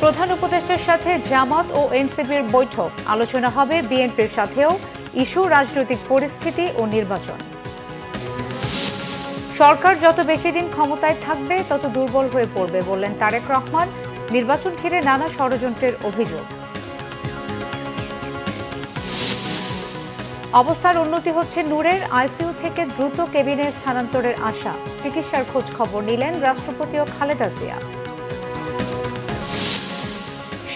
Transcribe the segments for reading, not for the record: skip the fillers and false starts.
প্রধান উপদেষ্টার সাথে জামাত ও এনসিপির বৈঠক, আলোচনা হবে বিএনপির সাথেও। ইস্যু রাজনৈতিক পরিস্থিতি ও নির্বাচন। সরকার যত বেশি দিন ক্ষমতায় থাকবে তত দুর্বল হয়ে পড়বে বললেন তারেক রহমান। নির্বাচন ঘিরে নানা ষড়যন্ত্রের অভিযোগ। অবস্থার উন্নতি হচ্ছে নূরের, আইসিইউ থেকে দ্রুত কেবিনে স্থানান্তরের আশা। চিকিৎসার খোঁজ খবর নিলেন রাষ্ট্রপতি ও খালেদা জিয়া।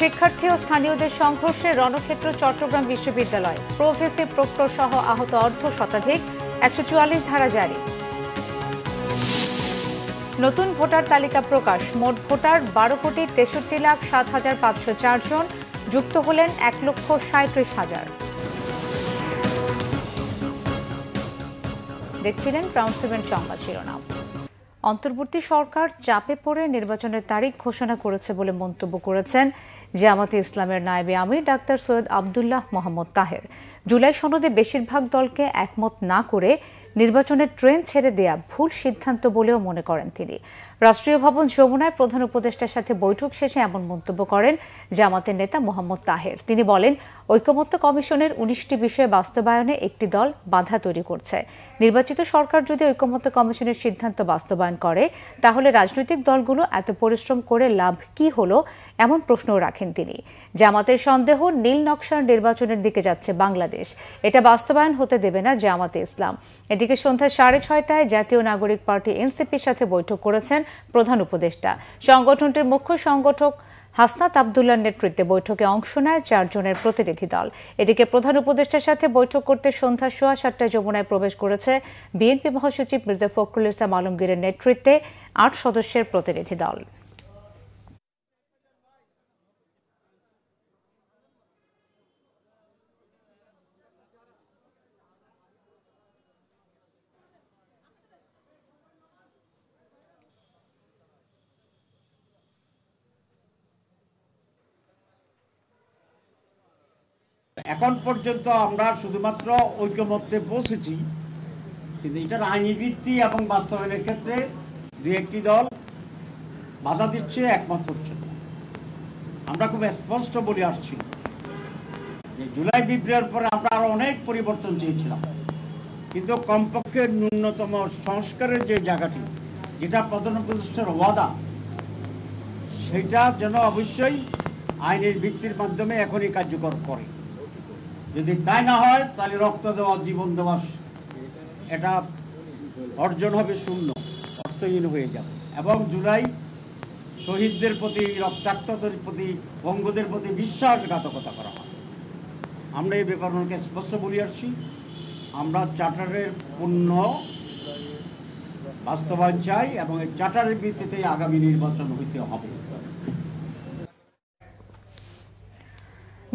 শিক্ষার্থী ও স্থানীয়দের সংঘর্ষে রণক্ষেত্র চট্টগ্রাম বিশ্ববিদ্যালয়। প্রফেসি প্রক্টর সহ আহত অর্ধ শতাধিক, 144 ধারা জারি। নতুন ভোটার তালিকা প্রকাশ, মোট ভোটার 12,63,07,504 জন, যুক্ত হলেন 1,37,000। দেখছিলেন ক্রাউন 7 সংবাদ শিরোনাম। অন্তর্বর্তী সরকার চাপে পড়ে নির্বাচনের তারিখ ঘোষণা করেছে বলে মন্তব্য করেছেন জামাতে ইসলামের নায়েবে আমির ডাক্তার সৈয়দ আব্দুল্লাহ মোহাম্মদ তাহের। জুলাই সনদে বেশিরভাগ দলকে একমত না করে নির্বাচনের ট্রেন ছেড়ে দেয়া ভুল সিদ্ধান্ত বলেও মনে করেন তিনি। রাষ্ট্রীয় ভবন যমুনায় প্রধান উপদেষ্টার সাথে বৈঠক শেষে এমন মন্তব্য করেন জামাতের নেতা মোহাম্মদ তাহের। তিনি বলেন, ঐকমত্য কমিশনের 19টি বিষয় বাস্তবায়নে একটি দল বাধা তৈরি করছে। নির্বাচিত সরকার যদি ঐকমত্য কমিশনের সিদ্ধান্ত বাস্তবায়ন করে তাহলে রাজনৈতিক দলগুলো এত পরিশ্রম করে লাভ কি হলো, এমন প্রশ্নও রাখেন তিনি। জামাতের সন্দেহ, নীল নকশার নির্বাচনের দিকে যাচ্ছে বাংলাদেশ। এটা বাস্তবায়ন হতে দেবে না জামাতে ইসলাম। এদিকে সন্ধ্যা 6:30টায় জাতীয় নাগরিক পার্টি এনসিপির সাথে বৈঠক করেছেন প্রধান উপদেষ্টা। সংগঠনটির মুখ্য সংগঠক হাসনাত আবদুল্লাহর নেতৃত্বে বৈঠকে অংশ নেয় 4 জনের প্রতিনিধি দল। এদিকে প্রধান উপদেষ্টার সাথে বৈঠক করতে সন্ধ্যা 7:15টায় যমুনায় প্রবেশ করেছে বিএনপি মহাসচিব মির্জা ফখরুল ইসলাম আলমগীরের নেতৃত্বে 8 সদস্যের প্রতিনিধি দল। এখন পর্যন্ত আমরা শুধুমাত্র ঐকমত্যে পৌঁছেছি, কিন্তু এটার আইনি ভিত্তি এবং বাস্তবায়নের ক্ষেত্রে দু একটি দল বাধা দিচ্ছে, একমত হচ্ছে। আমরা খুব স্পষ্ট বলে আসছি যে জুলাই বিপ্লবের পরে আমরা আরো অনেক পরিবর্তন চেয়েছিলাম, কিন্তু কমপক্ষে ন্যূনতম সংস্কারের যে জায়গাটি, যেটা প্রধান উপদেষ্টার ওয়াদা, সেটা যেন অবশ্যই আইনের ভিত্তির মাধ্যমে এখনই কার্যকর করে। যদি তাই না হয় তাহলে রক্ত দেওয়া, জীবন দেওয়া, এটা অর্জন হবে শূন্য, অর্থহীন হয়ে যাবে। এবং জুলাই শহীদদের প্রতি, রক্তাক্তদের প্রতি, বঙ্গদের প্রতি বিশ্বাসঘাতকতা করা হয়। আমরা এই ব্যাপারকে স্পষ্ট বলে আসছি, আমরা চার্টারের পূর্ণ বাস্তবায়ন চাই এবং এই চার্টারের ভিত্তিতে আগামী নির্বাচন হইতে হবে।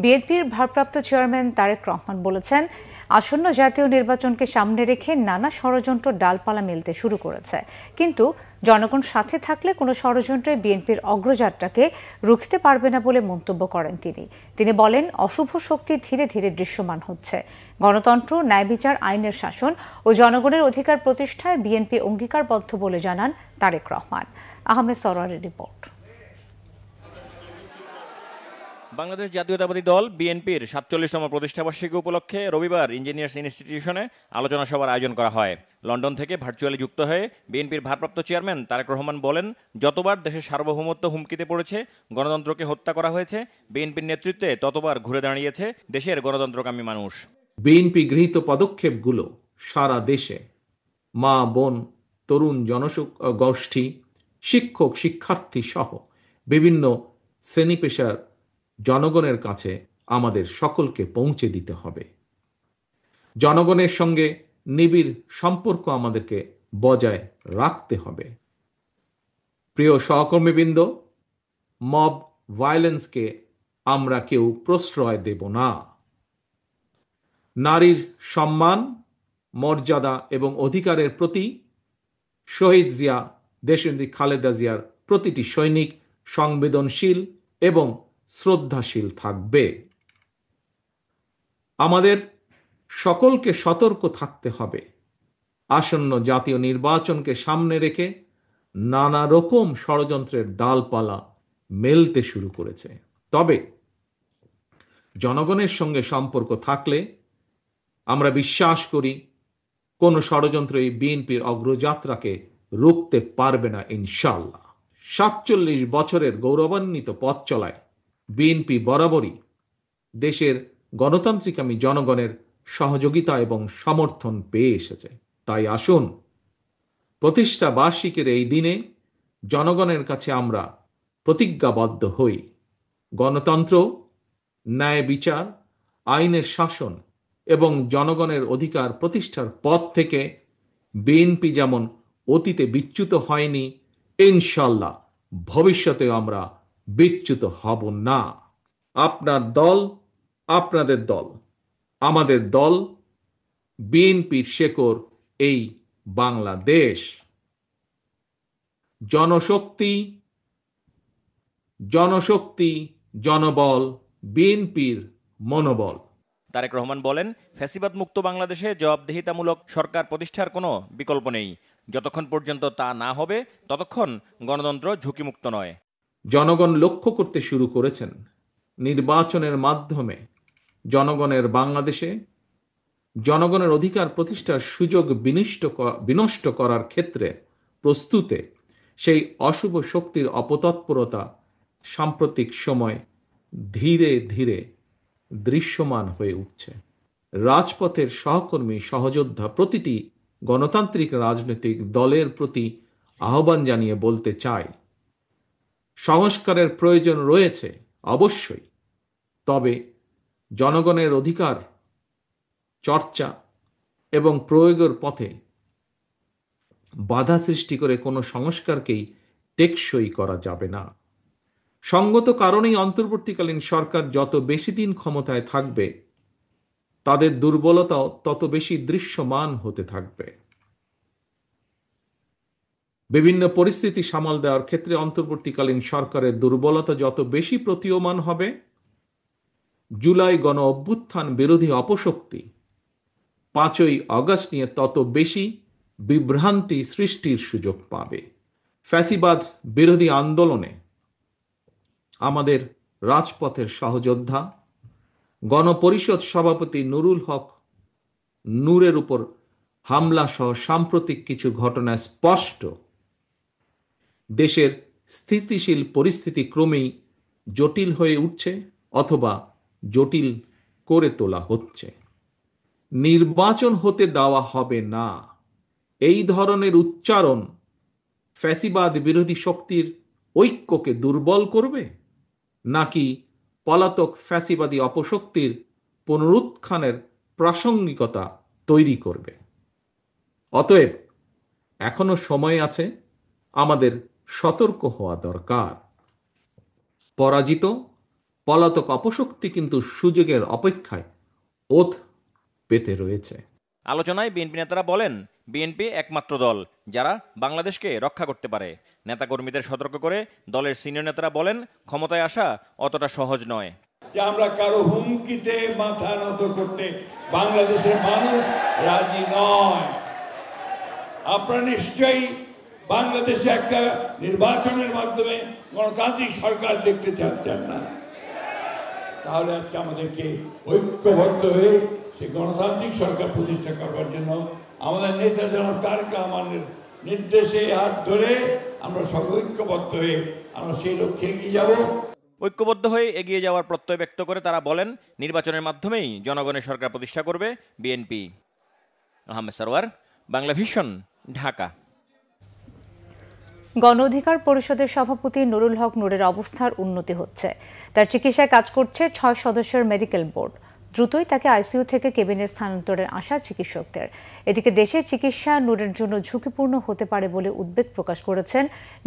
বিএনপির ভারপ্রাপ্ত চেয়ারম্যান তারেক রহমান বলেছেন, আসন্ন জাতীয় নির্বাচনকে সামনে রেখে নানা ষড়যন্ত্র ডালপালা মেলতে শুরু করেছে, কিন্তু জনগণ সাথে থাকলে কোনো ষড়যন্ত্রে বিএনপির অগ্রযাত্রাকে রুখতে পারবে না বলে মন্তব্য করেন তিনি। তিনি বলেন, অশুভ শক্তি ধীরে ধীরে দৃশ্যমান হচ্ছে। গণতন্ত্র, ন্যায় বিচার, আইনের শাসন ও জনগণের অধিকার প্রতিষ্ঠায় বিএনপি অঙ্গীকারবদ্ধ বলে জানান তারেক রহমান। আহমেদ সরোয়ারের রিপোর্ট। বাংলাদেশ জাতীয়তাবাদী দল বিএনপির 47তম প্রতিষ্ঠাবার্ষিকী উপলক্ষে রবিবার ইঞ্জিনিয়ার্স ইনস্টিটিউশনে আলোচনা সভার আয়োজন করা হয়। লন্ডন থেকে ভার্চুয়ালি যুক্ত হয়ে বিএনপির ভারপ্রাপ্ত চেয়ারম্যান তারেক রহমান বলেন, যতবার দেশের সার্বভৌমত্ব হুমকিতে পড়েছে, গণতন্ত্রকে হত্যা করা হয়েছে, বিএনপির নেতৃত্বে ততবার ঘুরে দাঁড়িয়েছে দেশের গণতন্ত্রকামী মানুষ। বিএনপি গৃহীত পদক্ষেপগুলো সারা দেশে মা, বোন, তরুণ জনগোষ্ঠী, শিক্ষক, শিক্ষার্থী সহ বিভিন্ন শ্রেণী পেশার জনগণের কাছে আমাদের সকলকে পৌঁছে দিতে হবে। জনগণের সঙ্গে নিবিড় সম্পর্ক আমাদেরকে বজায় রাখতে হবে। প্রিয় সহকর্মীবৃন্দ, মব ভায়োলেন্সকে আমরা কেউ প্রশ্রয় দেব না। নারীর সম্মান, মর্যাদা এবং অধিকারের প্রতি শহীদ জিয়া, দেশনেত্রী খালেদা জিয়ার প্রতিটি সৈনিক সংবেদনশীল এবং শ্রদ্ধাশীল থাকবে। আমাদের সকলকে সতর্ক থাকতে হবে। আসন্ন জাতীয় নির্বাচনকে সামনে রেখে নানা রকম ষড়যন্ত্রের ডালপালা মেলতে শুরু করেছে। তবে জনগণের সঙ্গে সম্পর্ক থাকলে আমরা বিশ্বাস করি কোনো ষড়যন্ত্র এই বিএনপির অগ্রযাত্রাকে রুখতে পারবে না ইনশাআল্লাহ। ৪৭ বছরের গৌরবান্বিত পথ চলায় বিএনপি বরাবরই দেশের গণতান্ত্রিকামী জনগণের সহযোগিতা এবং সমর্থন পেয়ে এসেছে। তাই আসুন প্রতিষ্ঠা বার্ষিকীর এই দিনে জনগণের কাছে আমরা প্রতিজ্ঞাবদ্ধ হই, গণতন্ত্র, ন্যায় বিচার, আইনের শাসন এবং জনগণের অধিকার প্রতিষ্ঠার পথ থেকে বিএনপি যেমন অতীতে বিচ্যুত হয়নি, ইনশাআল্লাহ ভবিষ্যতে আমরা বিচ্যুত হব না। আপনার দল, আপনাদের দল, আমাদের দল, বিএনপির শেকড় এই বাংলাদেশ। জনশক্তি, জনশক্তি, জনবল, বিএনপির মনোবল। তারেক রহমান বলেন, ফ্যাসিবাদ মুক্ত বাংলাদেশে জবাবদিহিতামূলক সরকার প্রতিষ্ঠার কোনো বিকল্প নেই। যতক্ষণ পর্যন্ত তা না হবে ততক্ষণ গণতন্ত্র ঝুঁকিমুক্ত নয়। জনগণ লক্ষ্য করতে শুরু করেছেন নির্বাচনের মাধ্যমে জনগণের বাংলাদেশে জনগণের অধিকার প্রতিষ্ঠার সুযোগ বিনষ্ট করার ক্ষেত্রে প্রস্তুতে সেই অশুভ শক্তির অপতৎপরতা সাম্প্রতিক সময় ধীরে ধীরে দৃশ্যমান হয়ে উঠছে। রাজপথের সহকর্মী সহযোদ্ধা প্রতিটি গণতান্ত্রিক রাজনৈতিক দলের প্রতি আহ্বান জানিয়ে বলতে চাই, সংস্কারের প্রয়োজন রয়েছে অবশ্যই, তবে জনগণের অধিকার চর্চা এবং প্রয়োগের পথে বাধা সৃষ্টি করে কোনো সংস্কারকেই টেকসই করা যাবে না। সঙ্গত কারণেই অন্তর্বর্তীকালীন সরকার যত বেশি দিন ক্ষমতায় থাকবে তাদের দুর্বলতাও তত বেশি দৃশ্যমান হতে থাকবে। বিভিন্ন পরিস্থিতি সামাল দেওয়ার ক্ষেত্রে অন্তর্বর্তীকালীন সরকারের দুর্বলতা যত বেশি প্রতীয়মান হবে, জুলাই গণ অভ্যুত্থান বিরোধী অপশক্তি 5ই আগস্ট নিয়ে তত বেশি বিভ্রান্তি সৃষ্টির সুযোগ পাবে। ফ্যাসিবাদ বিরোধী আন্দোলনে আমাদের রাজপথের সহযোদ্ধা গণপরিষদ সভাপতি নুরুল হক নূরের উপর হামলা সহ সাম্প্রতিক কিছু ঘটনা স্পষ্ট দেশের স্থিতিশীল পরিস্থিতি ক্রমেই জটিল হয়ে উঠছে অথবা জটিল করে তোলা হচ্ছে। নির্বাচন হতে দেওয়া হবে না, এই ধরনের উচ্চারণ ফ্যাসিবাদ বিরোধী শক্তির ঐক্যকে দুর্বল করবে নাকি পলাতক ফ্যাসিবাদী অপশক্তির পুনরুত্থানের প্রাসঙ্গিকতা তৈরি করবে? অতএব এখনো সময় আছে, আমাদের সতর্ক হওয়া দরকার। পরাজিত পলাতক অপশক্তি কিন্তু সুযোগের অপেক্ষায় ওত পেতে রয়েছে। আলোচনায় বিএনপি নেতারা বলেন, বিএনপি একমাত্র দল যারা বাংলাদেশকে রক্ষা করতে পারে। নেতাকর্মীদের সতর্ক করে দলের সিনিয়র নেতারা বলেন, ক্ষমতায় আসা অতটা সহজ নয়। যে আমরা কারো হুমকিতে মাথা নত করতে বাংলাদেশের মানুষ রাজি নয়। আপনারা নিশ্চয়ই বাংলাদেশে একটা নির্বাচনের মাধ্যমে গণতান্ত্রিক সরকার দেখতে চাচ্ছেন না। তাহলে আজকে আমাদেরকে ঐক্যবদ্ধ হয়ে সেই গণতান্ত্রিক সরকার প্রতিষ্ঠা করবার জন্য আমাদের নেতা জনাব তারেক রহমানের নির্দেশে হাত ধরে আমরা সব ঐক্যবদ্ধ হয়ে আমরা সেই লক্ষ্যে এগিয়ে যাব। ঐক্যবদ্ধ হয়ে এগিয়ে যাওয়ার প্রত্যয় ব্যক্ত করে তারা বলেন, নির্বাচনের মাধ্যমেই জনগণের সরকার প্রতিষ্ঠা করবে বিএনপি। আহমেদ সরওয়ার, বাংলা ভিশন, ঢাকা। গণ অধিকার পরিষদের সভাপতি নুরুল হক নূরের অবস্থার উন্নতি হচ্ছে। তার চিকিৎসায় কাজ করছে 6 সদস্যের মেডিকেল বোর্ড। দ্রুতই তাকে আইসিইউ থেকে কেবিনে স্থানান্তরের আশা চিকিৎসকদের। এদিকে দেশে চিকিৎসা নূরের জন্য ঝুঁকিপূর্ণ হতে পারে বলে উদ্বেগ প্রকাশ করেছেন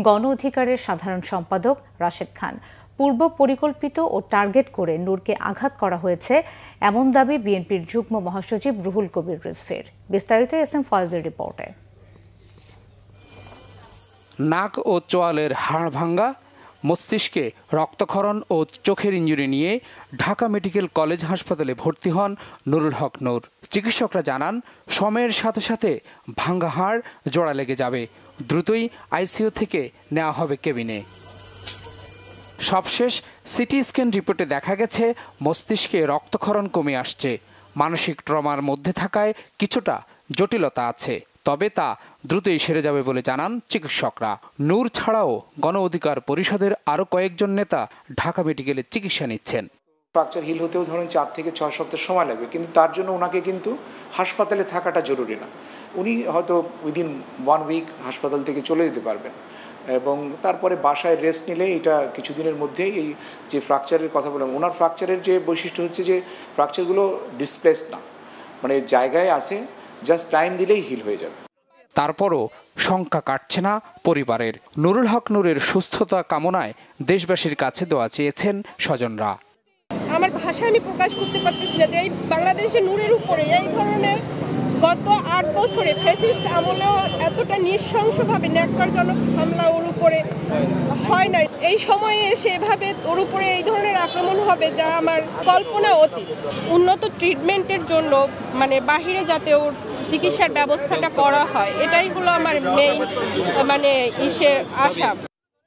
গণ অধিকারের সাধারণ সম্পাদক রাশেদ খান। পূর্ব পরিকল্পিত ও টার্গেট করে নূরকে আঘাত করা হয়েছে এমন দাবি বিএনপির যুগ্ম মহাসচিব রুহুল কবির রিজভীর। বিস্তারিত এসএম ফয়েজের রিপোর্টে। নাক ও চোয়ালের হাড় ভাঙ্গা, মস্তিষ্কে রক্তক্ষরণ ও চোখের ইনজুরি নিয়ে ঢাকা মেডিকেল কলেজ হাসপাতালে ভর্তি হন নুরুল হক নূর। চিকিৎসকরা জানান, সময়ের সাথে সাথে ভাঙ্গা হাড় জোড়া লেগে যাবে। দ্রুতই আইসিইউ থেকে নেওয়া হবে কেবিনে। সবশেষ সিটি স্ক্যান রিপোর্টে দেখা গেছে মস্তিষ্কে রক্তক্ষরণ কমে আসছে। মানসিক ট্রমার মধ্যে থাকায় কিছুটা জটিলতা আছে, তবে তা দ্রুতই সেরে যাবে বলে জানান চিকিৎসকরা। নূর ছাড়াও গণ অধিকার পরিষদের আরও কয়েকজন নেতা ঢাকা মেডিকেলে চিকিৎসা নিচ্ছেন। ফ্র্যাকচার হিল হতেও ধরুন 4 থেকে 6 সপ্তাহ সময় লাগবে, কিন্তু তার জন্য ওনাকে কিন্তু হাসপাতালে থাকাটা জরুরি না। উনি হয়তো উইদিন 1 উইক হাসপাতাল থেকে চলে যেতে পারবেন এবং তারপরে বাসায় রেস্ট নিলে এটা কিছুদিনের মধ্যেই এই যে ফ্র্যাকচারের কথা বললাম, ওনার ফ্র্যাকচারের যে বৈশিষ্ট্য হচ্ছে যে ফ্র্যাকচারগুলো ডিসপ্লেসড না, মানে জায়গায় আছে, জাস্ট টাইম দিলেই হিল হয়ে যাবে। তারপরও শঙ্কা কাটছে না পরিবারের। নুরুল হক নূরের সুস্থতা কামনায় দেশবাসীর কাছে দোয়া চেয়েছেন স্বজনরা। আমার ভাষা আমি প্রকাশ করতে পারতেছি না যে এই বাংলাদেশের নূরের উপরে এই ধরনের গত 8 বছরে ফ্যাসিস্ট আমলেও এতটা নৃশংসভাবে ন্যাক্কারজনক হামলা ওর উপরে হয় না। এই সময়ে এসে এভাবে ওর উপরে এই ধরনের আক্রমণ হবে যা আমার কল্পনা অতীত। উন্নত ট্রিটমেন্টের জন্য মানে বাহিরে যাতে ওর চিকিৎসার ব্যবস্থাটা করা হয়, এটাই হলো আমার মেইন আশা।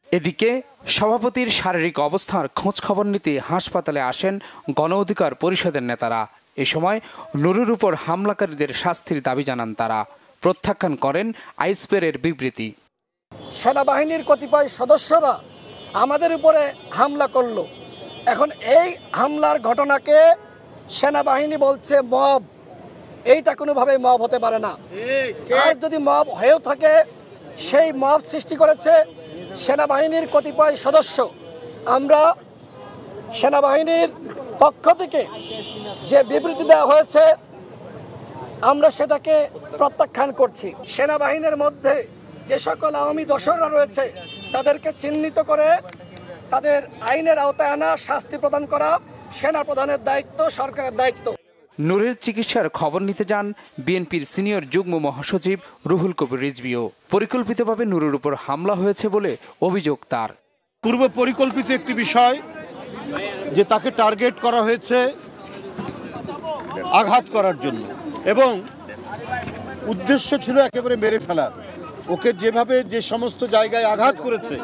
এদিকে সভাপতির শারীরিক অবস্থার খোঁজ খবর নিতে হাসপাতালে আসেন গণ অধিকার পরিষদের নেতারা। এ সময় নুরুর উপর হামলাকারীদের শাস্তির দাবি জানান তারা। প্রত্যাখ্যান করেন আইসপের বিবৃতি। সেনাবাহিনীর কতিপয় সদস্যরা আমাদের উপরে হামলা করলো, এখন এই হামলার ঘটনাকে সেনাবাহিনী বলছে মব। এইটা কোনোভাবেই মব হতে পারে না। আর যদি মব হয়েও থাকে, সেই মব সৃষ্টি করেছে সেনাবাহিনীর কতিপয় সদস্য। আমরা সেনাবাহিনীর পক্ষ থেকে যে বিবৃতি দেওয়া হয়েছে আমরা সেটাকে প্রত্যাখ্যান করছি। সেনাবাহিনীর মধ্যে যে সকল আওয়ামী দোসররা রয়েছে তাদেরকে চিহ্নিত করে তাদের আইনের আওতায় আনা, শাস্তি প্রদান করা সেনা প্রধানের দায়িত্ব, সরকারের দায়িত্ব। নূরের চিকিৎসার খবর নিতে যান বিএনপির সিনিয়র যুগ্ম মহাসচিব রুহুল কবির রিজভীও। পরিকল্পিতভাবে নূরের উপর হামলা হয়েছে বলে অভিযোগ তার। পূর্ব পরিকল্পিত একটি বিষয় যে তাকে টার্গেট করা হয়েছে আঘাত করার জন্য এবং উদ্দেশ্য ছিল একেবারে মেরে ফেলার। ওকে যেভাবে যে সমস্ত জায়গায় আঘাত করেছে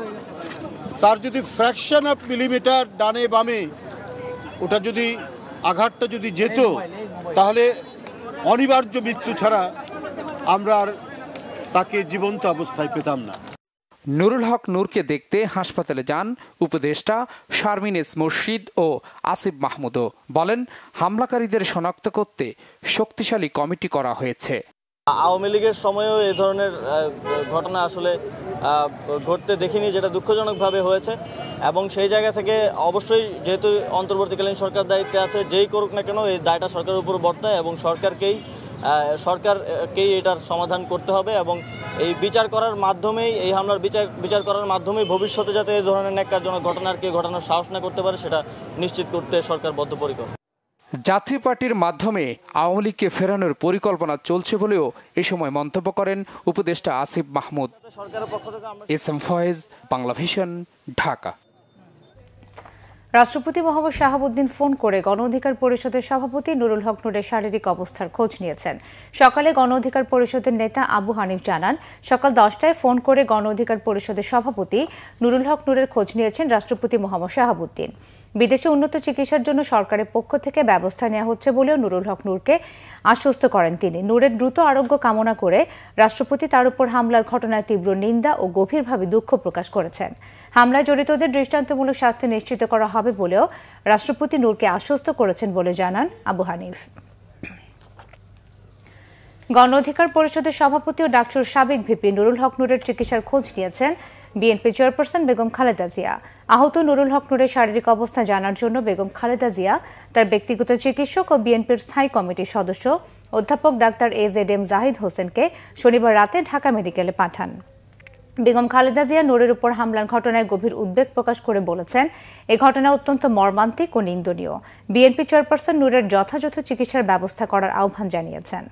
তার যদি ফ্র্যাকশন অফ মিলিমিটার ডানে বামে ওটা যদি আঘাতটা যদি যেত তাহলে অনিবার্য মৃত্যু ছাড়া আমরা আর তাকে জীবন্ত অবস্থায় পেতাম না। নুরুল হক নূরকে দেখতে হাসপাতালে যান উপদেষ্টা শারমিন এস মুর্শিদ ও আসিফ মাহমুদও। বলেন, হামলাকারীদের শনাক্ত করতে শক্তিশালী কমিটি করা হয়েছে। আওয়ামী লীগের সময়েও এই ধরনের ঘটনা আসলে ঘটতে দেখিনি, যেটা দুঃখজনকভাবে হয়েছে এবং সেই জায়গা থেকে অবশ্যই যেহেতু অন্তর্বর্তীকালীন সরকার দায়িত্বে আছে, যেই করুক না কেন এই দায়টা সরকারের উপর বর্তায় এবং সরকারকেই এটার সমাধান করতে হবে এবং এই বিচার করার মাধ্যমেই, এই হামলার বিচার করার মাধ্যমেই ভবিষ্যতে যাতে এই ধরনের ন্যাক্কারজনক ঘটনার কেউ ঘটানোর সাহস না করতে পারে সেটা নিশ্চিত করতে সরকার বদ্ধপরিকর। জাতীয় পার্টির মাধ্যমে আওয়ামী লীগকে ফেরানোর পরিকল্পনা চলছে বলেও এ সময় মন্তব্য করেন উপদেষ্টা আসিফ মাহমুদ। SM Foyez, Bangla vision, Dhaka. রাষ্ট্রপতি মোহাম্মদ শাহাবুদ্দিন ফোন করে গণ অধিকার পরিষদের সভাপতি নুরুল হক নূরের শারীরিক অবস্থার খোঁজ নিয়েছেন। সকালে গণ অধিকার পরিষদের নেতা আবু হানিফ জানান, সকাল 10টায় ফোন করে গণ অধিকার পরিষদের সভাপতি নুরুল হক নূরের খোঁজ নিয়েছেন রাষ্ট্রপতি মোহাম্মদ শাহাবুদ্দিন। বিদেশে উন্নত চিকিৎসার জন্য সরকারের পক্ষ থেকে ব্যবস্থা নেওয়া হচ্ছে বলেও নুরুল হক নূরকে আশ্বস্ত করেন তিনি। নূরের দ্রুত আরোগ্য কামনা করে রাষ্ট্রপতি তার উপর হামলার ঘটনায় তীব্র নিন্দা ও গভীরভাবে দুঃখ প্রকাশ করেছেন। হামলায় জড়িতদের দৃষ্টান্তমূলক শাস্তি নিশ্চিত করা হবে বলেও রাষ্ট্রপতি নূরকে আশ্বস্ত করেছেন বলে জানান আবু হানিফ। গণ অধিকার পরিষদের সভাপতি ও ডাকসুর সাবেক ভিপি নুরুল হক নূরের চিকিৎসার খোঁজ নিয়েছেন বিএনপি চেয়ারপারসন বেগম খালেদা জিয়া। আহত নুরুল হক নূরের শারীরিক অবস্থা জানার জন্য বেগম খালেদা জিয়া তার ব্যক্তিগত চিকিৎসক ও বিএনপির স্থায়ী কমিটির সদস্য অধ্যাপক ডাক্তার AZM জাহিদ হোসেনকে শনিবার রাতে ঢাকা মেডিকেলে পাঠান। বেগম খালেদা জিয়া নূরের উপর হামলার ঘটনায় গভীর উদ্বেগ প্রকাশ করে বলেছেন, এই ঘটনা অত্যন্ত মর্মান্তিক ও নিন্দনীয়। বিএনপি চেয়ারপারসন নূরের যথাযথ চিকিৎসার ব্যবস্থা করার আহ্বান জানিয়েছেন।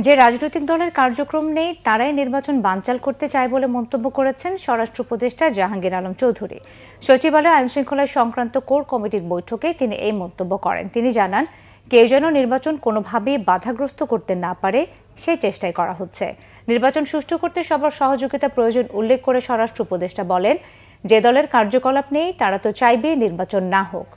যে রাজনৈতিক দলের কার্যক্রম নেই তারাই নির্বাচন বানচাল করতে চায় বলে মন্তব্য করেছেন স্বরাষ্ট্র উপদেষ্টা জাহাঙ্গীর আলম চৌধুরী। সচিবালয়ে আইনশৃঙ্খলা সংক্রান্ত কোর কমিটির বৈঠকে তিনি এই মন্তব্য করেন। তিনি জানান, কেউ যেন নির্বাচন কোনোভাবেই বাধাগ্রস্ত করতে না পারে সেই চেষ্টাই করা হচ্ছে। নির্বাচন সুষ্ঠু করতে সবার সহযোগিতা প্রয়োজন উল্লেখ করে স্বরাষ্ট্র উপদেষ্টা বলেন, যে দলের কার্যকলাপ নেই তারা তো চাইবে নির্বাচন না হোক।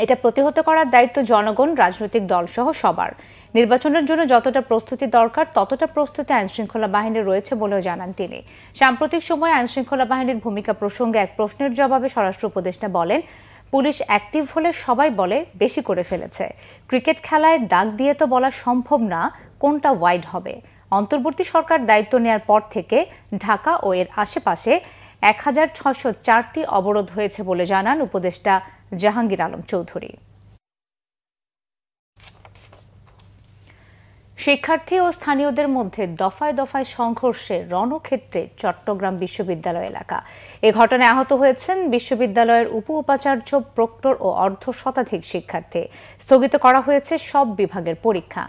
এটা প্রতিহত করার দায়িত্ব জনগণ, রাজনৈতিক দলসহ সবার। নির্বাচনের জন্য যতটা প্রস্তুতি দরকার ততটা প্রস্তুতি আইনশৃঙ্খলা বাহিনীর রয়েছে বলেও জানান তিনি। সাম্প্রতিক সময়ে আইনশৃঙ্খলা বাহিনীর ভূমিকা প্রসঙ্গে এক প্রশ্নের জবাবে স্বরাষ্ট্র উপদেষ্টা বলেন, পুলিশ অ্যাক্টিভ হলে সবাই বলে বেশি করে ফেলেছে। ক্রিকেট খেলায় দাগ দিয়ে তো বলা সম্ভব না কোনটা ওয়াইড হবে। অন্তর্বর্তী সরকার দায়িত্ব নেয়ার পর থেকে ঢাকা ও এর আশেপাশে 1604টি অবরোধ হয়েছে বলে জানান উপদেষ্টা জাহাঙ্গীর আলম চৌধুরী। শিক্ষার্থী ও স্থানীয়দের মধ্যে দফায় দফায় সংঘর্ষের রণক্ষেত্রে চট্টগ্রাম বিশ্ববিদ্যালয় এলাকা। এ ঘটনায় আহত হয়েছেন বিশ্ববিদ্যালয়ের উপাচার্য, প্রক্টর ও অর্ধ শতাধিক শিক্ষার্থী। স্থগিত করা হয়েছে সব বিভাগের পরীক্ষা।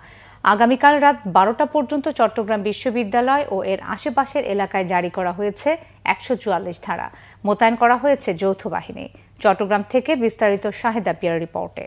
আগামীকাল রাত 12টা পর্যন্ত চট্টগ্রাম বিশ্ববিদ্যালয় ও এর আশেপাশের এলাকায় জারি করা হয়েছে 144 ধারা। মোতায়েন করা হয়েছে যৌথ বাহিনী। চট্টগ্রাম থেকে বিস্তারিত শাহেদা পিয়ার রিপোর্টে।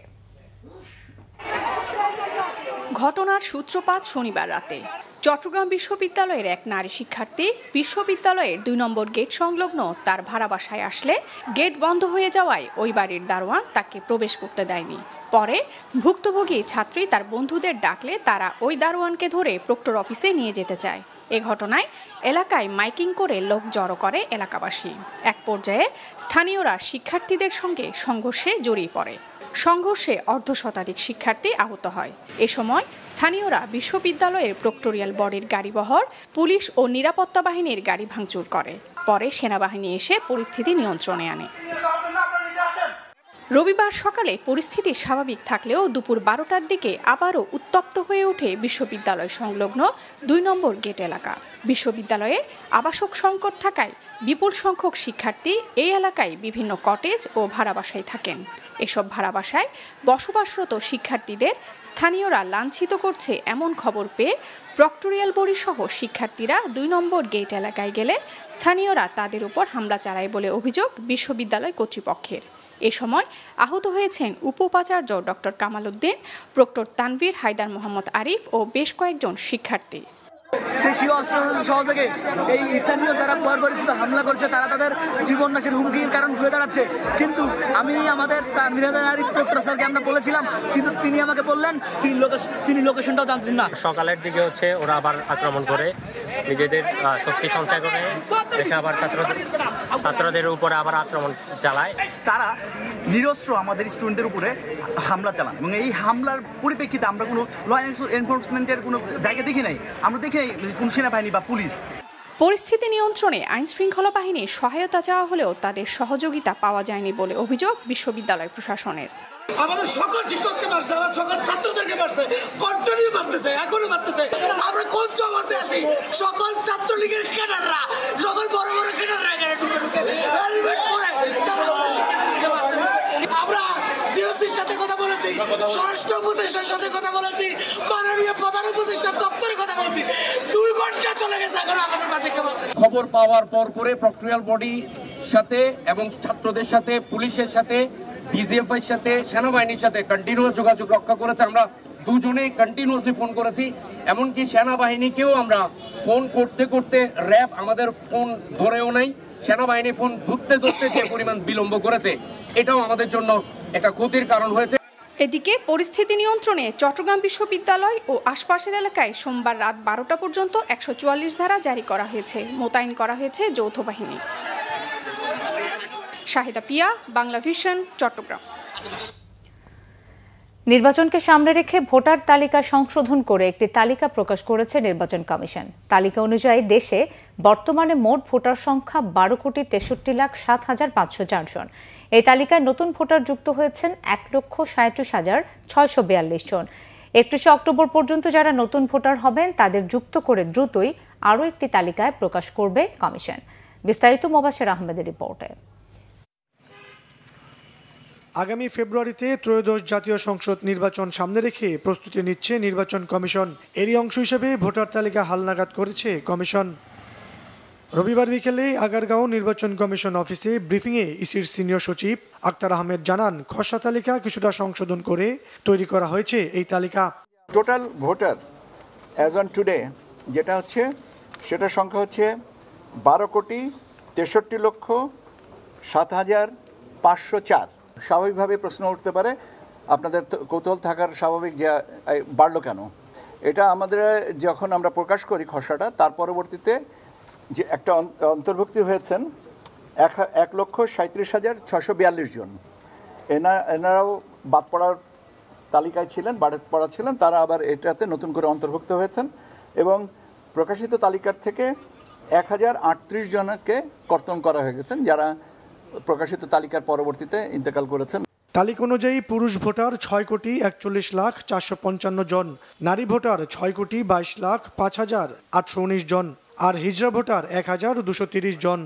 ঘটনার সূত্রপাত শনিবার রাতে। চট্টগ্রাম বিশ্ববিদ্যালয়ের এক নারী শিক্ষার্থী বিশ্ববিদ্যালয়ের 2 নম্বর গেট সংলগ্ন তার ভাড়া বাসায় আসলে গেট বন্ধ হয়ে যাওয়ায় ওই বাড়ির দারোয়ান তাকে প্রবেশ করতে দেয়নি। পরে ভুক্তভোগী ছাত্রী তার বন্ধুদের ডাকলে তারা ওই দারোয়ানকে ধরে প্রক্টর অফিসে নিয়ে যেতে চায়। এ ঘটনায় এলাকায় মাইকিং করে লোক জড়ো করে এলাকাবাসী। এক পর্যায়ে স্থানীয়রা শিক্ষার্থীদের সঙ্গে সংঘর্ষে জড়িয়ে পড়ে। সংঘর্ষে অর্ধ শতাধিক শিক্ষার্থী আহত হয়। এ সময় স্থানীয়রা বিশ্ববিদ্যালয়ের প্রক্টোরিয়াল বডির গাড়িবহর, পুলিশ ও নিরাপত্তা বাহিনীর গাড়ি ভাঙচুর করে। পরে সেনাবাহিনী এসে পরিস্থিতি নিয়ন্ত্রণে আনে। রবিবার সকালে পরিস্থিতি স্বাভাবিক থাকলেও দুপুর 12টার দিকে আবারও উত্তপ্ত হয়ে ওঠে বিশ্ববিদ্যালয় সংলগ্ন 2 নম্বর গেট এলাকা। বিশ্ববিদ্যালয়ে আবাসক সংকট থাকায় বিপুল সংখ্যক শিক্ষার্থী এই এলাকায় বিভিন্ন কটেজ ও ভাড়া বাসায় থাকেন। এসব ভাড়া বাসায় বসবাসরত শিক্ষার্থীদের স্থানীয়রা লাঞ্ছিত করছে এমন খবর পেয়ে প্রক্টোরিয়াল বডি সহ শিক্ষার্থীরা 2 নম্বর গেট এলাকায় গেলে স্থানীয়রা তাদের উপর হামলা চালায় বলে অভিযোগ বিশ্ববিদ্যালয় কর্তৃপক্ষের। এ সময় আহত হয়েছেন উপাচার্য ডক্টর কামাল উদ্দিন, প্রক্টর তানভীর, হায়দার মোহাম্মদ আরিফ ও বেশ কয়েকজন শিক্ষার্থী। দেশীয় অস্ত্র সহযোগে এই স্থানীয় যারা পরিচিত হামলা করছে তারা তাদের জীবন নাশের হুমকির কারণ হয়ে দাঁড়াচ্ছে। কিন্তু আমি আমাদের তানভীর প্রক্টর স্যারকে আমরা বলেছিলাম, কিন্তু তিনি আমাকে বললেন তিনি লোকেশনটাও জানতেন না। সকালের দিকে ওরা আবার আক্রমণ করে নিজেদের শক্তি সঞ্চয় করে এসে আবার ছাত্রদের উপরে আবার আক্রমণ চালায়। তারা নিরস্ত্র আমাদের স্টুডেন্টদের উপরে হামলা চালান এবং এই হামলার পরিপ্রেক্ষিতে আমরা কোনো ল এনফোর্সমেন্টের কোনো জায়গা দেখি নাই, আমরা দেখি নাই কোন সেনাবাহিনী বা পুলিশ। পরিস্থিতি নিয়ন্ত্রণে আইন শৃঙ্খলা বাহিনীর সহায়তা চাওয়া হলেও তাদের সহযোগিতা পাওয়া যায়নি বলে অভিযোগ বিশ্ববিদ্যালয় প্রশাসনের। আমাদের সকল শিক্ষককে মারছে, আমার সকল ছাত্রদেরকে মারছে, কন্টিনিউ মারতেছে, এখনো মারতেছে। আমরা কোন জগতে আছি? সকল ছাত্রলীগের ক্যাডাররা, সকল বড় বড় ক্যাডাররা এখানে ঢুকে হেলমেট পরে আমরা জিওসির সাথে কথা বলেছি, স্বরাষ্ট্র উপদেষ্টার সাথে কথা বলেছি, মাননীয় প্রধান উপদেষ্টার দপ্তরে কথা বলেছি। 2 ঘন্টা চলে গেছে, এখন আমাদের মাঠে কেউ আসে না। খবর পাওয়ার পর করে প্রক্টোরিয়াল বডির সাথে এবং ছাত্রদের সাথে, পুলিশের সাথে, ডিজিএফআই এর সাথে, সেনাবাহিনীর সাথে কন্টিনিউয়াস যোগাযোগ রক্ষা করেছে। আমরা দুজনেই কন্টিনিউয়াসলি ফোন করেছি, এমনকি সেনাবাহিনীকেও আমরা ফোন করতে করতে র্যাব আমাদের ফোন ধরেও নাই। সেনাবাহিনী ফোন ধরতে যে পরিমাণ বিলম্ব করেছে, এটাও আমাদের জন্য একটা ক্ষতির কারণ হয়েছে। এদিকে পরিস্থিতি নিয়ন্ত্রণে চট্টগ্রাম বিশ্ববিদ্যালয় ও আশপাশের এলাকায় সোমবার রাত 12টা পর্যন্ত 144 ধারা জারি করা হয়েছে। মোতায়েন করা হয়েছে যৌথ বাহিনী। শাহিদা পিয়া, বাংলা ভিশন, চট্টগ্রাম। নির্বাচনকে সামনে রেখে ভোটার তালিকা সংশোধন করে একটি তালিকা প্রকাশ করেছে নির্বাচন কমিশন। তালিকা অনুযায়ী দেশে বর্তমানে মোট ভোটার সংখ্যা 12,67,504 জন। এই তালিকায় নতুন ভোটার যুক্ত হয়েছেন 1,37,642 জন। 31 অক্টোবর পর্যন্ত যারা নতুন ভোটার হবেন তাদের যুক্ত করে দ্রুতই আরও একটি তালিকায় প্রকাশ করবে কমিশন। বিস্তারিত মোবাশ্বের আহমেদের রিপোর্টে। আগামী ফেব্রুয়ারিতে ত্রয়োদশ জাতীয় সংসদ নির্বাচন সামনে রেখে প্রস্তুতি নিচ্ছে নির্বাচন কমিশন। এরই অংশ হিসেবে ভোটার তালিকা হালনাগাদ করেছে কমিশন। রবিবার বিকেলে আগারগাঁও নির্বাচন কমিশন অফিসে ব্রিফিংয়ে ইসির সিনিয়র সচিব আক্তার আহমেদ জানান, খসড়া তালিকা কিছুটা সংশোধন করে তৈরি করা হয়েছে এই তালিকা। Total voter as on today যেটা হচ্ছে সেটার সংখ্যা হচ্ছে 12,63,07,504। স্বাভাবিকভাবে প্রশ্ন উঠতে পারে, আপনাদের কৌতূহল থাকার স্বাভাবিক, যে বাড়লো কেন। এটা আমাদের যখন আমরা প্রকাশ করি খসড়াটা, তার পরবর্তীতে যে একটা অন্তর্ভুক্তি হয়েছেন 1,37,642 জন। এনারাও বাদ পড়ার তালিকায় ছিলেন, বাদ পড়া ছিলেন, তারা আবার এটাতে নতুন করে অন্তর্ভুক্ত হয়েছেন এবং প্রকাশিত তালিকার থেকে 1,038 জনকে কর্তন করা হয়ে গেছেন, যারা প্রকাশিত তালিকার পরবর্তীতে ইন্তেকাল করেছেন। তালিকা অনুযায়ী পুরুষ ভোটার 6,41,455 জন, নারী ভোটার 6,22,05,819 জন আর হিজড়া ভোটার 1,230 জন।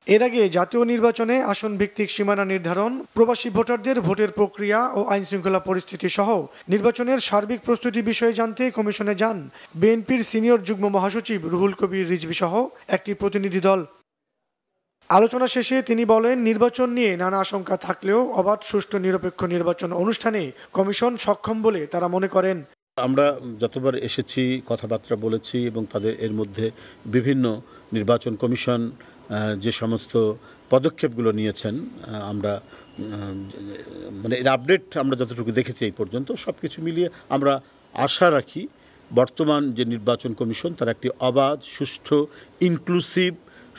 এর আগে জাতীয় নির্বাচনে আসন ভিত্তিক সীমানা নির্ধারণ, প্রবাসী ভোটারদের ভোটের প্রক্রিয়া ও আইন শৃঙ্খলা পরিস্থিতি সহ নির্বাচনের সার্বিক প্রস্তুতি বিষয়ে জানতে কমিশনে যান বিএনপির সিনিয়র যুগ্ম মহাসচিব রুহুল কবির রিজভী সহ একটি প্রতিনিধি দল। আলোচনা শেষে তিনি বলেন, নির্বাচন নিয়ে নানা আশঙ্কা থাকলেও অবাধ, সুষ্ঠু, নিরপেক্ষ নির্বাচন অনুষ্ঠানে কমিশন সক্ষম বলে তারা মনে করেন। আমরা যতবার এসেছি কথাবার্তা বলেছি এবং তাদের এর মধ্যে বিভিন্ন নির্বাচন কমিশন যে সমস্ত পদক্ষেপগুলো নিয়েছেন, আমরা মানে এর আপডেট আমরা যতটুকু দেখেছি এই পর্যন্ত, সব কিছু মিলিয়ে আমরা আশা রাখি বর্তমান যে নির্বাচন কমিশন তারা একটি অবাধ, সুষ্ঠু, ইনক্লুসিভ,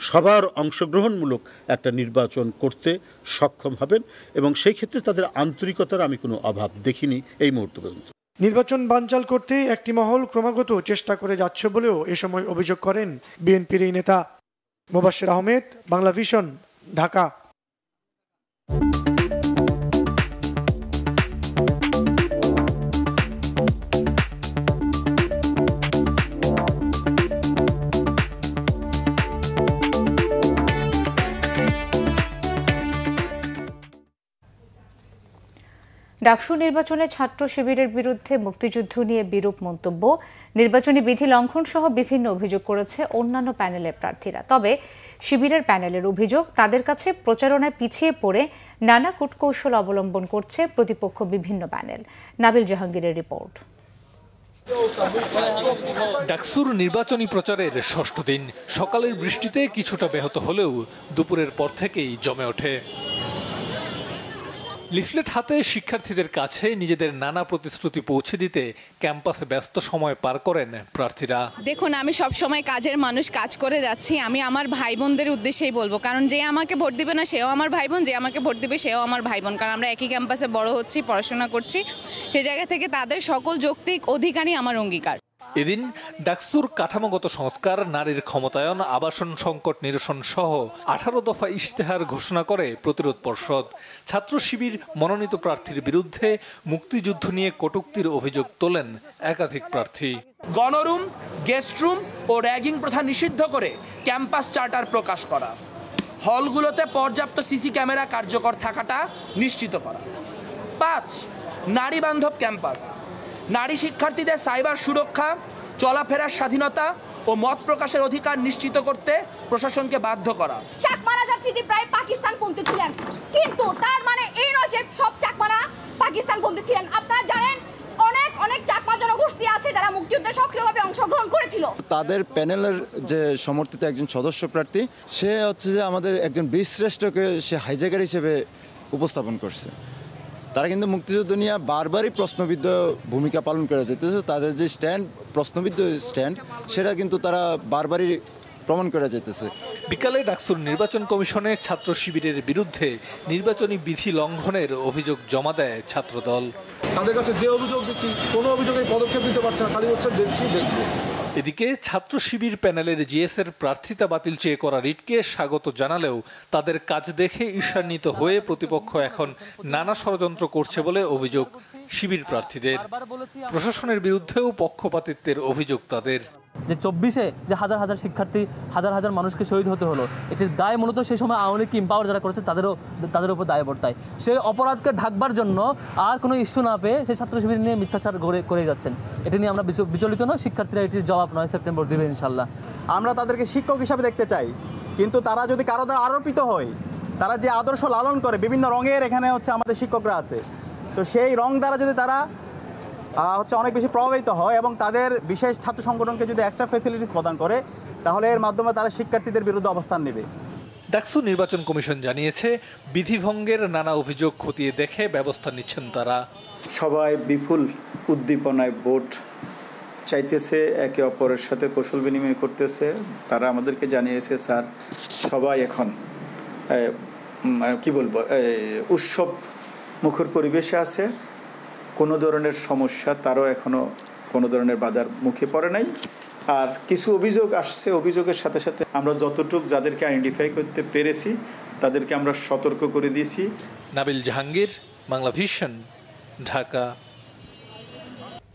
সবার অংশগ্রহণমূলক একটা নির্বাচন করতে সক্ষম হবেন এবং সেই ক্ষেত্রে তাদের আন্তরিকতার আমি কোনো অভাব দেখিনি এই মুহূর্ত পর্যন্ত। নির্বাচন বানচাল করতে একটি মহল ক্রমাগত চেষ্টা করে যাচ্ছে বলেও এ সময় অভিযোগ করেন বিএনপির এই নেতা। মোবাশ্বের আহমেদ, বাংলা ভিশন, ঢাকা। ডাকসু নির্বাচনে ছাত্র শিবিরের বিরুদ্ধে মুক্তিযুদ্ধ নিয়ে বিরূপ মন্তব্য, নির্বাচনী বিধি লঙ্ঘন সহ বিভিন্ন অভিযোগ করেছে অন্যান্য প্যানেলের প্রার্থীরা। তবে শিবিরের প্যানেলের অভিযোগ, তাদের কাছে প্রচারণায় পিছিয়ে পড়ে নানা কূটকৌশল অবলম্বন করছে প্রতিপক্ষ বিভিন্ন প্যানেল। নাবিল জাহাঙ্গীরের রিপোর্ট। ডাকসুর নির্বাচনী প্রচারের ষষ্ঠ দিন সকালের বৃষ্টিতে কিছুটা ব্যাহত হলেও দুপুরের পর থেকেই জমে ওঠে। লিফলেট হাতে শিক্ষার্থীদের কাছে নিজেদের নানা প্রতিশ্রুতি পৌঁছে দিতে ক্যাম্পাসে ব্যস্ত সময় পার করেন প্রার্থীরা। দেখুন, আমি সব সময় কাজের মানুষ, কাজ করে যাচ্ছি। আমি আমার ভাই বোনদের উদ্দেশ্যেই বলবো, কারণ যে আমাকে ভোট দিবে না সেও আমার ভাই বোন, যে আমাকে ভোট দিবে সেও আমার ভাই বোন, কারণ আমরা একই ক্যাম্পাসে বড় হচ্ছি, পড়াশোনা করছি। সেই জায়গা থেকে তাদের সকল যৌক্তিক অধিকারই আমার অঙ্গীকার। এদিন ডাকসুর কাঠামোগত সংস্কার, নারীর ক্ষমতায়ন, আবাসন সংকট নিরসন সহ 18 দফা ইশতেহার ঘোষণা করে প্রতিরোধ পর্ষদ। ছাত্র শিবির মনোনীত প্রার্থীর বিরুদ্ধে মুক্তিযুদ্ধ নিয়ে কটূক্তির অভিযোগ তোলেন একাধিক প্রার্থী। গণরুম, গেস্টরুম ও র্যাগিং প্রথা নিষিদ্ধ করে ক্যাম্পাস চার্টার প্রকাশ করা, হলগুলোতে পর্যাপ্ত সিসি ক্যামেরা কার্যকর থাকাটা নিশ্চিত করা। 5, নারী বান্ধব ক্যাম্পাস, নারী শিক্ষার্থীদের সাইবার সুরক্ষা, চলাফেরার স্বাধীনতা ও মত প্রকাশের অধিকার নিশ্চিত করতে প্রশাসনকে বাধ্য করা। চাকমারা যাত্রীটি প্রায় পাকিস্তানপন্থী ছিলেন, কিন্তু তার মানে এই নয় যে সব চাকমারা পাকিস্তানপন্থী ছিলেন। আপনারা জানেন অনেক চাকমা জনগোষ্ঠী আছে যারা মুক্তিযুদ্ধে সক্রিয়ভাবে অংশগ্রহণ করেছিল। তাদের প্যানেলের যে সমর্থিত একজন সদস্য প্রার্থী, সে হচ্ছে যে আমাদের একজন বীরশ্রেষ্ঠকে সে হাইজ্যাকার হিসেবে উপস্থাপন করছে। তারা কিন্তু মুক্তিযুদ্ধ নিয়ে বারবারই প্রশ্নবিদ্ধ ভূমিকা পালন করে যেতেছে। তাদের যে স্ট্যান্ড, প্রশ্নবিদ্ধ স্ট্যান্ড, সেটা কিন্তু তারা বারবারই প্রমাণ করে যেতেছে। বিকালে ডাকসুর নির্বাচন কমিশনে ছাত্র শিবিরের বিরুদ্ধে নির্বাচনী বিধি লঙ্ঘনের অভিযোগ জমা দেয় ছাত্রদল। তাদের কাছে যে অভিযোগ দিচ্ছি, কোনো অভিযোগে পদক্ষেপ নিতে পারছে না, খালি হচ্ছে দেখছি দেখবো। এদিকে ছাত্র শিবির প্যানেলের জিএসের প্রার্থিতা বাতিল চেয়ে করা রিটকে স্বাগত জানালেও তাদের কাজ দেখে ঈর্ষান্বিত হয়ে প্রতিপক্ষ এখন নানা ষড়যন্ত্র করছে বলে অভিযোগ শিবির প্রার্থীদের। প্রশাসনের বিরুদ্ধেও পক্ষপাতিত্বের অভিযোগ তাদের। যে 24-এ যে হাজার হাজার শিক্ষার্থী হাজার হাজার মানুষকে শহীদ হতে হলো, এটির দায় মূলত সেই সময় আওয়ামী লীগ ইম্পাওয়ার যারা করেছে তাদের উপর দায় বর্তায়। সেই অপরাধকে ঢাকবার জন্য আর কোনো ইস্যু না পেয়ে সেই ছাত্র শিবির নিয়ে মিথ্যাচার করে যাচ্ছেন। এটি নিয়ে আমরা বিচলিত নয়, শিক্ষার্থীরা এটির জবাব 9 সেপ্টেম্বর দেবে ইনশাল্লাহ। আমরা তাদেরকে শিক্ষক হিসাবে দেখতে চাই, কিন্তু তারা যদি কারো দ্বারা আরোপিত হয়, তারা যে আদর্শ লালন করে, বিভিন্ন রঙের এখানে আমাদের শিক্ষকরা আছে, তো সেই রং দ্বারা যদি তারা অনেক বেশি প্রভাবিত হয় এবং তাদের বিশেষ ছাত্র সংগঠনকে যদি এক্সট্রা ফ্যাসিলিটিস প্রদান করে, তাহলে এর মাধ্যমে তারা শিক্ষার্থীদের বিরুদ্ধে অবস্থান নেবে। ডাকসু নির্বাচন কমিশন জানিয়েছে, বিধিভঙ্গের নানা অভিযোগ খতিয়ে দেখে ব্যবস্থা নিচ্ছেন তারা। সবাই বিপুল উদ্দীপনায় ভোট চাইতেছে, একে অপরের সাথে কৌশল বিনিময় করতেছে। তারা আমাদেরকে জানিয়েছে, স্যার সবাই এখন উৎসব মুখর পরিবেশে আছে, কোনো ধরনের সমস্যা তারও এখনও কোনো ধরনের বাধার মুখে পড়ে নাই। আর কিছু অভিযোগ আসছে, অভিযোগের সাথে সাথে আমরা যতটুকু যাদেরকে আইডেন্টিফাই করতে পেরেছি তাদেরকে আমরা সতর্ক করে দিয়েছি। নাবিল জাহাঙ্গীর, বাংলা ভিশন, ঢাকা।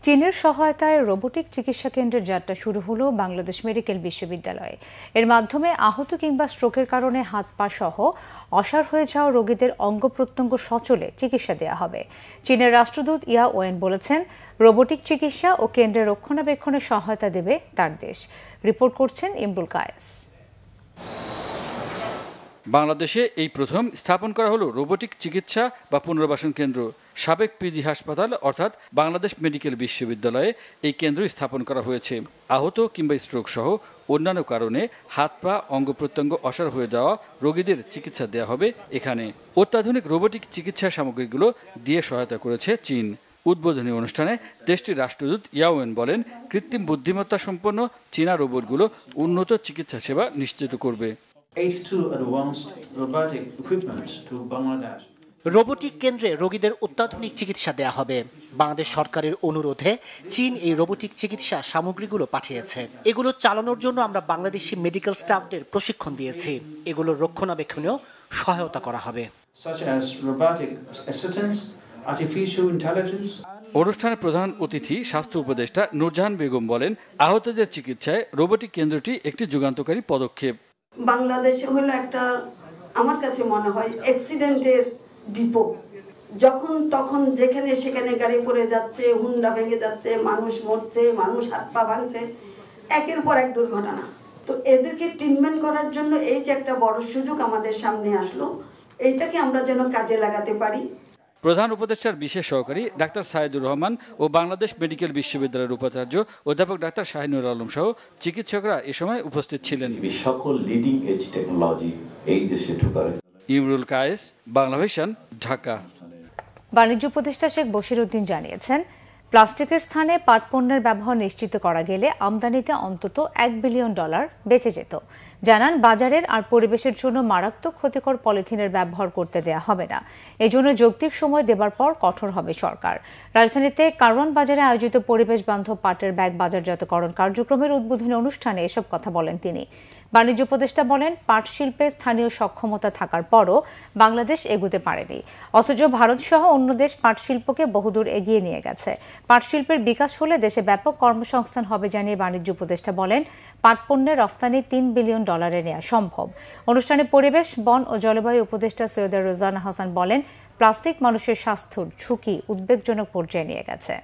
চীনের সহায়তায় রোবোটিক চিকিৎসা কেন্দ্রের যাত্রা শুরু হলো বাংলাদেশ মেডিকেল বিশ্ববিদ্যালয়ে। এর মাধ্যমে আহত কিংবা স্ট্রোকের কারণে হাত পা সহ অসাড় হয়ে যাওয়া রোগীদের অঙ্গ প্রত্যঙ্গ সচলে চিকিৎসা দেওয়া হবে। চীনের রাষ্ট্রদূত ইয়া ওয়েন বলেছেন, রোবোটিক চিকিৎসা ও কেন্দ্রের রক্ষণাবেক্ষণে সহায়তা দেবে তার দেশ। রিপোর্ট করছেন ইমরুল কায়েস। বাংলাদেশে এই প্রথম স্থাপন করা হলো রোবোটিক চিকিৎসা বা পুনর্বাসন কেন্দ্র। সাবেক পিজি হাসপাতাল অর্থাৎ বাংলাদেশ মেডিকেল বিশ্ববিদ্যালয়ে এই কেন্দ্র স্থাপন করা হয়েছে। আহত কিংবা স্ট্রোক সহ অন্যান্য কারণে হাত পা অঙ্গ প্রত্যঙ্গ অসাড় হয়ে যাওয়া রোগীদের চিকিৎসা দেওয়া হবে এখানে। অত্যাধুনিক রোবোটিক চিকিৎসা সামগ্রীগুলো দিয়ে সহায়তা করেছে চীন। উদ্বোধনী অনুষ্ঠানে দেশটির রাষ্ট্রদূত ইয়াওয়েন বলেন, কৃত্রিম বুদ্ধিমত্তা সম্পন্ন চীনা রোবটগুলো উন্নত চিকিৎসা সেবা নিশ্চিত করবে। রোবোটিক কেন্দ্রে রোগীদের অত্যাধুনিক চিকিৎসা দেয়া হবে। বাংলাদেশ সরকারের অনুরোধে চীন এই রোবোটিক চিকিৎসা সামগ্রীগুলো পাঠিয়েছে। এগুলো চালানোর জন্য আমরা বাংলাদেশি মেডিকেল স্টাফদের প্রশিক্ষণ দিয়েছি। এগুলোর রক্ষণাবেক্ষণেও সহায়তা করা হবে। অনুষ্ঠানে প্রধান অতিথি স্বাস্থ্য উপদেষ্টা নূরজাহান বেগম বলেন, আহতদের চিকিৎসায় রোবোটিক কেন্দ্রটি একটি যুগান্তকারী পদক্ষেপ। বাংলাদেশে হলো একটা, আমার কাছে মনে হয়, অ্যাক্সিডেন্টের ডিপো। যখন তখন যেখানে সেখানে গাড়ি পড়ে যাচ্ছে, হুন্ডা ভেঙে যাচ্ছে, মানুষ মরছে, মানুষ হাত পা ভাঙছে, একের পর এক দুর্ঘটনা। তো এদেরকে ট্রিটমেন্ট করার জন্য এই যে একটা বড় সুযোগ আমাদের সামনে আসলো, এইটাকে আমরা যেন কাজে লাগাতে পারি। প্রধান উপদেষ্টার বিশেষ সহকারী ডাক্তার সাইদুর রহমান ও বাংলাদেশ মেডিকেল বিশ্ববিদ্যালয়ের উপাচার্য অধ্যাপক ডাক্তার শাহিনুর আলম সহ চিকিৎসকরা এ সময় উপস্থিত ছিলেন। সকল লিডিং এজ টেকনোলজি এই দেশে ঢোকার। ইমরুল কায়েস, বাংলা ভিশন, ঢাকা। বাণিজ্য উপদেষ্টা শেখ বশির উদ্দিন জানিয়েছেন, প্লাস্টিকের স্থানে পাট পণ্যের ব্যবহার নিশ্চিত করা গেলে আমদানিতে অন্তত $1 বিলিয়ন বেঁচে যেত। জানান, বাজারের আর পরিবেশের জন্য মারাত্মক ক্ষতিকর পলিথিনের ব্যবহার করতে দেয়া হবে না। এজন্য যৌক্তিক সময় দেবার পর কঠোর হবে সরকার। রাজধানীতে কারওয়ান বাজারে আয়োজিত পরিবেশ বান্ধব পাটের ব্যাগ বাজারজাতকরণ কার্যক্রমের উদ্বোধনী অনুষ্ঠানে এসব কথা বলেন তিনি। বাণিজ্য উপদেষ্টা বলেন, পাট শিল্পে স্থানীয় সক্ষমতা থাকার পরও বাংলাদেশ এগুতে পারেনি, অথচ ভারত সহ অন্য দেশ পাট শিল্পকে বহুদূর এগিয়ে নিয়ে গেছে। পাট শিল্পের বিকাশ হলে দেশে ব্যাপক কর্মসংস্থান হবে জানিয়ে বাণিজ্য উপদেষ্টা বলেন, পাট পণ্যের রফতানি $3 বিলিয়ন নেওয়া সম্ভব। অনুষ্ঠানে পরিবেশ, বন ও জলবায়ু উপদেষ্টা সৈয়দা রোজানা হাসান বলেন, প্লাস্টিক মানুষের স্বাস্থ্যের ঝুঁকি উদ্বেগজনক পর্যায়ে নিয়ে গেছে।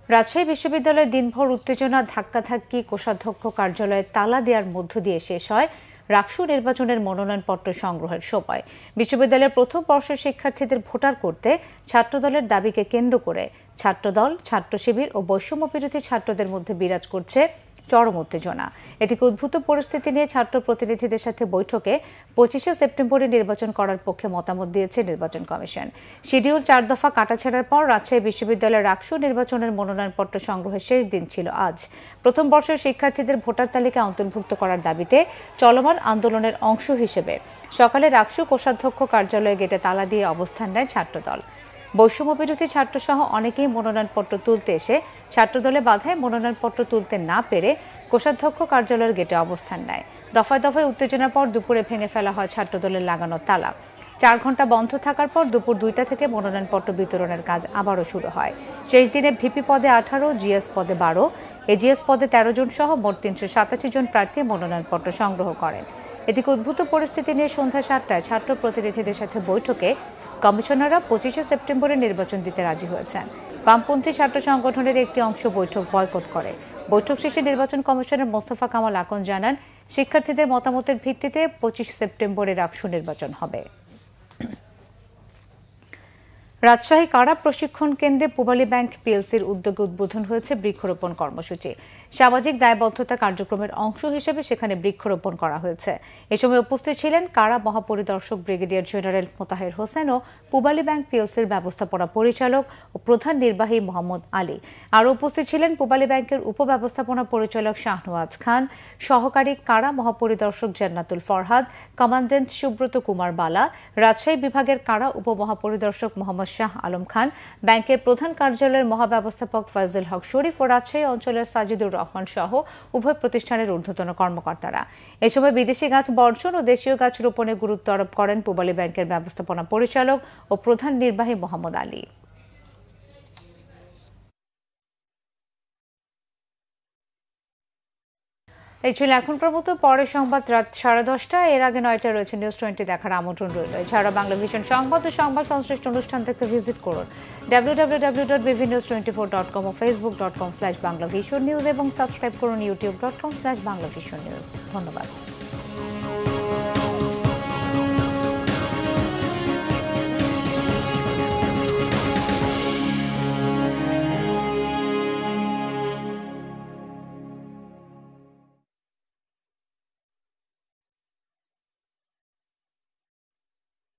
রাজশাহী বিশ্ববিদ্যালয়ের দিনভর উত্তেজনা, ধাক্কাধাক্কি, কোষাধ্যক্ষ কার্যালয়ে তালা দেওয়ার মধ্য দিয়ে শেষ হয় রাকসু নির্বাচনের মনোনয়নপত্র সংগ্রহের সময়। বিশ্ববিদ্যালয়ের প্রথম বর্ষের শিক্ষার্থীদের ভোটার করতে ছাত্রদলের দাবিকে কেন্দ্র করে ছাত্রদল, ছাত্র শিবির ও বৈষম্য বিরোধী ছাত্রদের মধ্যে বিরাজ করছে চরম উত্তেজনা। এদিকে উদ্ভূত পরিস্থিতি নিয়ে ছাত্র প্রতিনিধিদের সাথে বৈঠকে 25শে সেপ্টেম্বরে নির্বাচন করার পক্ষে মতামত দিয়েছে নির্বাচন কমিশন। শিডিউল 4 দফা কাটাছেড়ার পর রাজশাহী বিশ্ববিদ্যালয়ের রাকসু নির্বাচনের মনোনয়নপত্র সংগ্রহের শেষ দিন ছিল আজ। প্রথম বর্ষের শিক্ষার্থীদের ভোটার তালিকায় অন্তর্ভুক্ত করার দাবিতে চলমান আন্দোলনের অংশ হিসেবে সকালে রাকসু কোষাধ্যক্ষ কার্যালয়ে গেটে তালা দিয়ে অবস্থান নেয় ছাত্রদল। বৈষম্য বিরোধী ছাত্রসহ অনেকেই মনোনয়নপত্র তুলতে এসে ছাত্রদলে বাধায় মনোনয়নপত্র তুলতে না পেরে কোষাধ্যক্ষ কার্যালয়ের গেটে অবস্থান নেয়। দফায় দফায় উত্তেজনার পর দুপুরে ভেঙে ফেলা হয় ছাত্রদলের লাগানো তালা। 4 ঘন্টা বন্ধ থাকার পর দুপুর 2টা থেকে মনোনয়নপত্র বিতরণের কাজ আবারও শুরু হয়। শেষ দিনে ভিপি পদে 18, জিএস পদে 12, এজিএস পদে 13 জন সহ মোট 387 জন প্রার্থী মনোনয়নপত্র সংগ্রহ করেন। এদিকে উদ্ভূত পরিস্থিতি নিয়ে সন্ধ্যা 7টায় ছাত্র প্রতিনিধিদের সাথে বৈঠকে কমিশনাররা 25শে সেপ্টেম্বরে নির্বাচন দিতে রাজি হয়েছেন। বামপন্থী ছাত্র সংগঠনের একটি অংশ বৈঠক বয়কট করে। বৈঠক শেষে নির্বাচন কমিশনার মোস্তফা কামাল আকন জানান, শিক্ষার্থীদের মতামতের ভিত্তিতে 25 সেপ্টেম্বরে রাকসু নির্বাচন হবে। রাজশাহী কারা প্রশিক্ষণ কেন্দ্রে পূবালী ব্যাংক পিএলসির উদ্যোগে উদ্বোধন হয়েছে বৃক্ষরোপণ কর্মসূচি। সামাজিক দায়বদ্ধতা কার্যক্রমের অংশ হিসেবে সেখানে বৃক্ষরোপণ করা হয়েছে। এ সময় উপস্থিত ছিলেন কারা মহাপরিদর্শক ব্রিগেডিয়ার জেনারেল মোতাহের হোসেন ও পূবালী ব্যাংক পিএলসির ব্যবস্থাপনা পরিচালক ও প্রধান নির্বাহী মোহাম্মদ আলী। আরও উপস্থিত ছিলেন পূবালী ব্যাংকের উপব্যবস্থাপনা পরিচালক শাহনওয়াজ খান, সহকারী কারা মহাপরিদর্শক জান্নাতুল ফরহাদ, কমান্ড্যান্ট সুব্রত কুমার বালা, রাজশাহী বিভাগের কারা উপমহাপরিদর্শক মোহাম্মদ শাহ আলম খান, ব্যাংকের প্রধান কার্যালয়ের মহাব্যবস্থাপক ফয়জুল হক শরীফ ও রাজশাহী অঞ্চলের সাজিদুর রহমান সহ উভয় প্রতিষ্ঠানের ঊর্ধ্বতন কর্মকর্তারা। এ সময় বিদেশি গাছ বর্জন ও দেশীয় গাছ রোপণে গুরুত্ব আরোপ করেন পূবালী ব্যাংকের ব্যবস্থাপনা পরিচালক ও প্রধান নির্বাহী মোহাম্মদ আলী। এই ছিল এখন প্রমুখ পরের সংবাদ রাত 10:30। এর আগে 9টায় রয়েছে নিউজ 20 দেখার আমন্ত্রণ রইল। এছাড়া বাংলা ভিশন সংবাদ ও সংবাদ সংশ্লিষ্ট অনুষ্ঠান দেখতে ভিজিট করুন www.bvnews24.com ও facebook.com/banglavisionnews এবং সাবস্ক্রাইব করুন youtube.com/banglavisionnews। ধন্যবাদ।